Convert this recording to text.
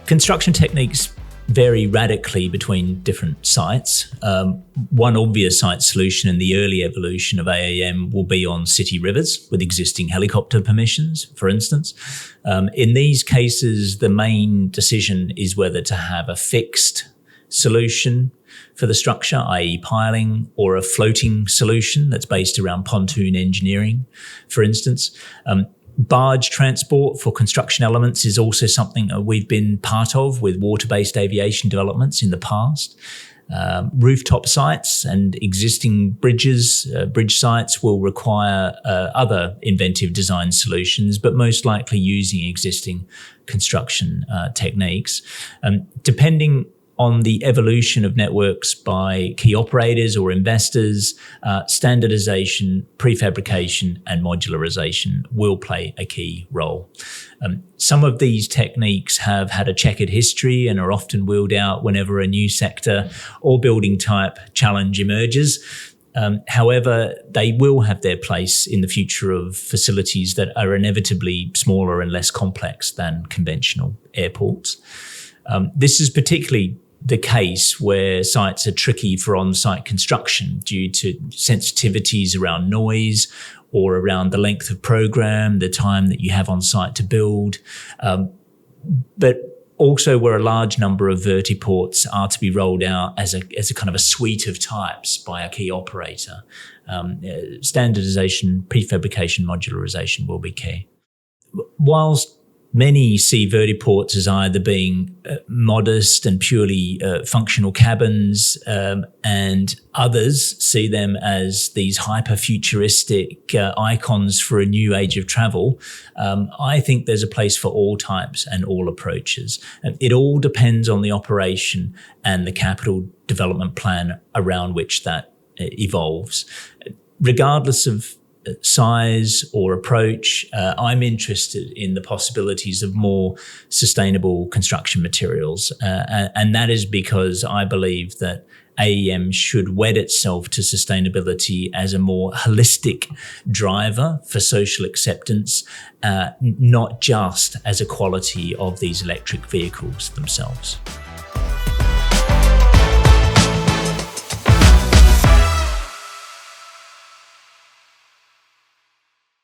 Construction techniques vary radically between different sites. One obvious site solution in the early evolution of AAM will be on city rivers with existing helicopter permissions, for instance. In these cases, the main decision is whether to have a fixed solution for the structure, i.e. piling, or a floating solution that's based around pontoon engineering, for instance. Barge transport for construction elements is also something that we've been part of with water-based aviation developments in the past. Rooftop sites and existing bridge sites will require other inventive design solutions, but most likely using existing construction techniques. Depending on the evolution of networks by key operators or investors, standardization, prefabrication, and modularization will play a key role. Some of these techniques have had a checkered history and are often wheeled out whenever a new sector or building type challenge emerges. However, they will have their place in the future of facilities that are inevitably smaller and less complex than conventional airports. This is particularly the case where sites are tricky for on-site construction due to sensitivities around noise or around the length of program, the time that you have on site to build, but also where a large number of vertiports are to be rolled out as a kind of a suite of types by a key operator. Standardization, prefabrication, modularization will be key. Whilst many see vertiports as either being modest and purely functional cabins, and others see them as these hyper-futuristic icons for a new age of travel. I think there's a place for all types and all approaches. And it all depends on the operation and the capital development plan around which that evolves. Regardless of size or approach, I'm interested in the possibilities of more sustainable construction materials. And that is because I believe that AAM should wed itself to sustainability as a more holistic driver for social acceptance, not just as a quality of these electric vehicles themselves.